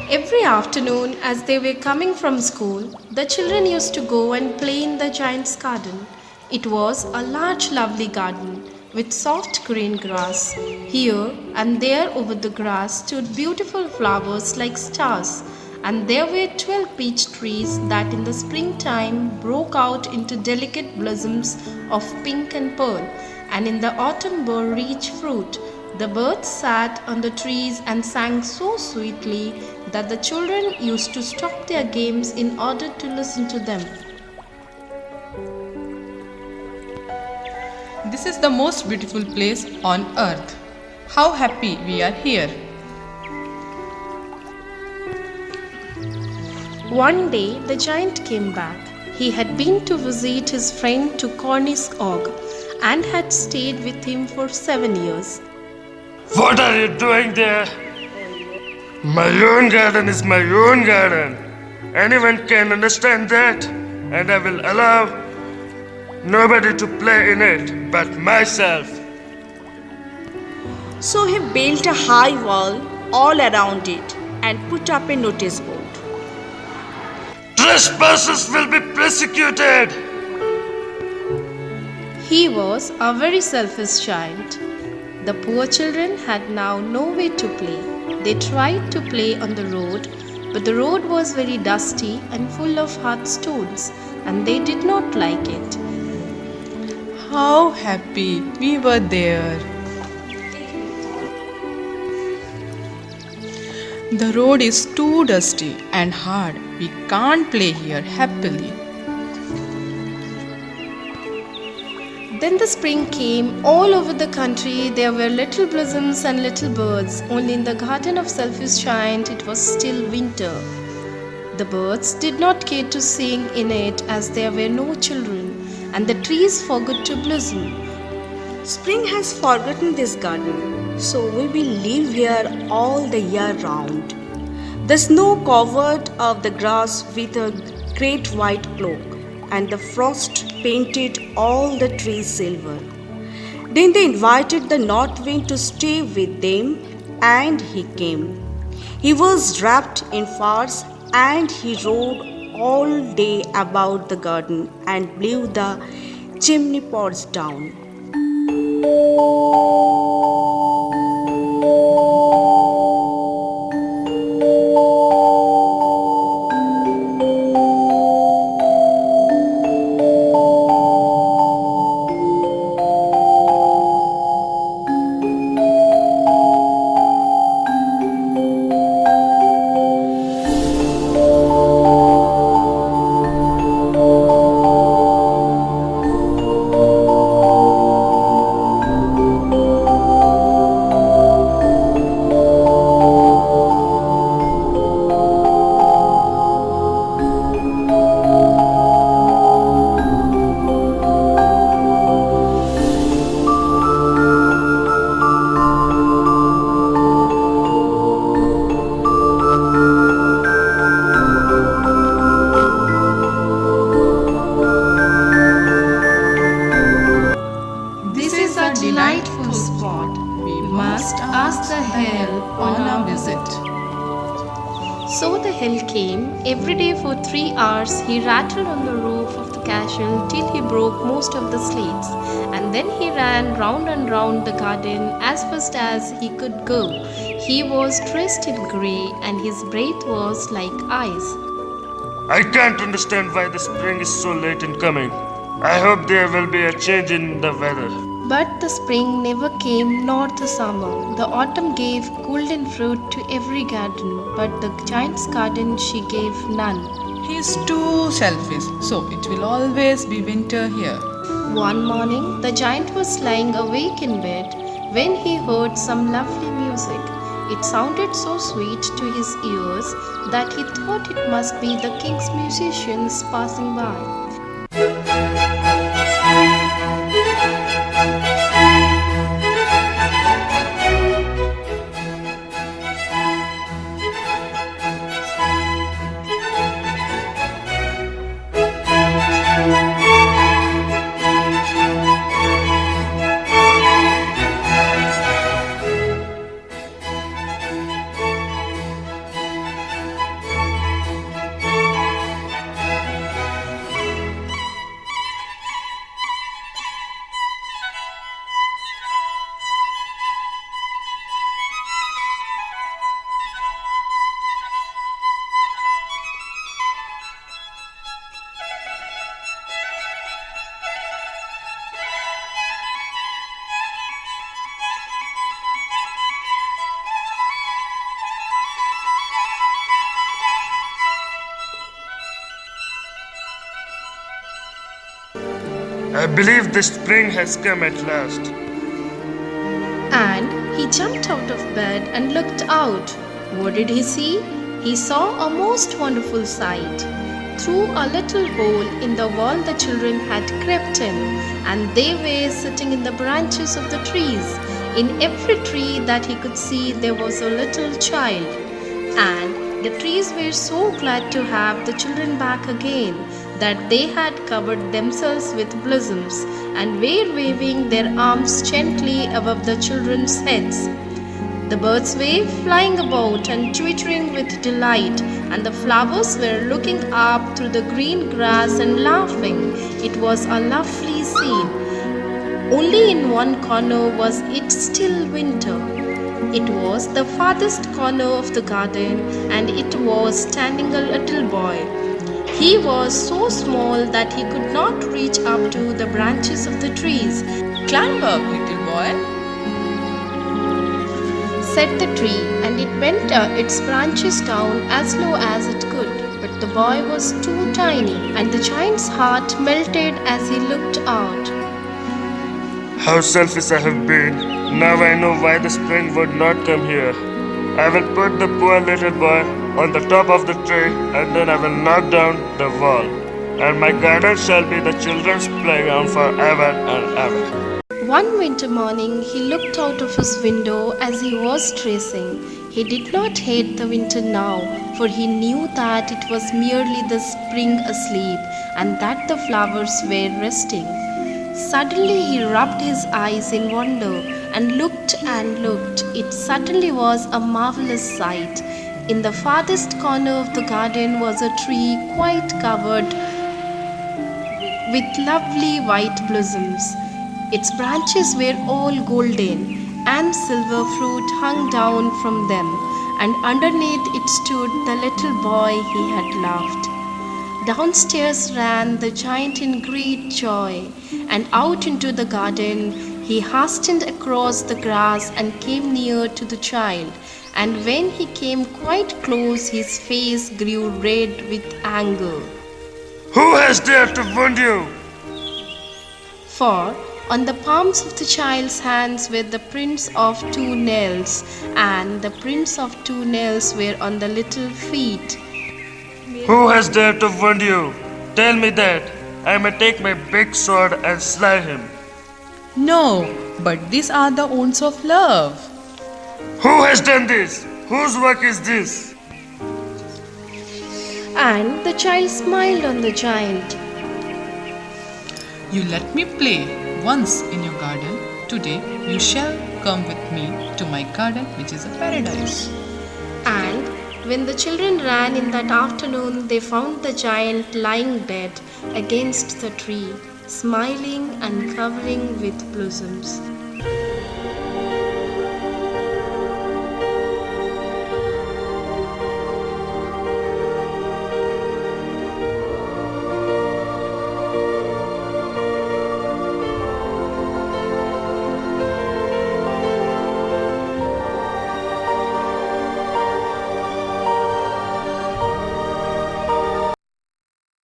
Every afternoon, as they were coming from school, the children used to go and play in the giant's garden. It was a large, lovely garden with soft green grass. Here and there over the grass stood beautiful flowers like stars, and there were 12 peach trees that in the springtime broke out into delicate blossoms of pink and pearl, and in the autumn bore rich fruit. The birds sat on the trees and sang so sweetly that the children used to stop their games in order to listen to them. This is the most beautiful place on earth. How happy we are here. One day the giant came back. He had been to visit his friend to Cornisog and had stayed with him for 7 years. What are you doing there? My own garden is my own garden. Anyone can understand that, and I will allow nobody to play in it but myself. So he built a high wall all around it and put up a notice board. Trespassers will be persecuted. He was a very selfish giant. The poor children had now no way to play. They tried to play on the road, but the road was very dusty and full of hard stones, and they did not like it. How happy we were there. The road is too dusty and hard. We can't play here happily. Then the spring came. All over the country there were little blossoms and little birds. Only in the garden of Selfish Giant it was still winter. The birds did not care to sing in it as there were no children, and the trees forgot to blossom. Spring has forgotten this garden, so we will live here all the year round. The snow covered of the grass with a great white cloak, and the frost painted all the trees silver. Then they invited the north wind to stay with them, and he came. He was wrapped in furs, and he rode all day about the garden and blew the chimney pots down. Delightful spot. We must ask the hell on our visit. So the hell came. Every day for 3 hours he rattled on the roof of the castle till he broke most of the slates, and then he ran round and round the garden as fast as he could go. He was dressed in grey and his breath was like ice. I can't understand why the spring is so late in coming. I hope there will be a change in the weather. But the spring never came, nor the summer. The autumn gave golden fruit to every garden, but the giant's garden she gave none. He is too selfish, so it will always be winter here. One morning, the giant was lying awake in bed when he heard some lovely music. It sounded so sweet to his ears that he thought it must be the king's musicians passing by. I believe the spring has come at last. And he jumped out of bed and looked out. What did he see? He saw a most wonderful sight. Through a little hole in the wall the children had crept in, and they were sitting in the branches of the trees. In every tree that he could see there was a little child. And the trees were so glad to have the children back again that they had covered themselves with blossoms and were waving their arms gently above the children's heads. The birds were flying about and twittering with delight, and the flowers were looking up through the green grass and laughing. It was a lovely scene. Only in one corner was it still winter. It was the farthest corner of the garden, and it was standing a little boy. He was so small that he could not reach up to the branches of the trees. Climb up, little boy, Said the tree, and it bent its branches down as low as it could. But the boy was too tiny, and the giant's heart melted as he looked out. How selfish I have been. Now I know why the spring would not come here. I will put the poor little boy on the top of the tree, and then I will knock down the wall. And my garden shall be the children's playground forever and ever. One winter morning, he looked out of his window as he was dressing. He did not hate the winter now, for he knew that it was merely the spring asleep and that the flowers were resting. Suddenly, he rubbed his eyes in wonder and looked and looked. It certainly was a marvelous sight. In the farthest corner of the garden was a tree quite covered with lovely white blossoms. Its branches were all golden, and silver fruit hung down from them, and underneath it stood the little boy he had loved. Downstairs ran the giant in great joy, and out into the garden he hastened across the grass and came near to the child. And when he came quite close, his face grew red with anger. Who has dared to wound you? For on the palms of the child's hands were the prints of 2 nails, and the prints of 2 nails were on the little feet. Who has dared to wound you? Tell me that. I may take my big sword and slay him. No, but these are the wounds of love. Who has done this? Whose work is this? And the child smiled on the giant. You let me play once in your garden. Today you shall come with me to my garden, which is a paradise. And when the children ran in that afternoon, they found the giant lying dead against the tree, smiling and covering with blossoms.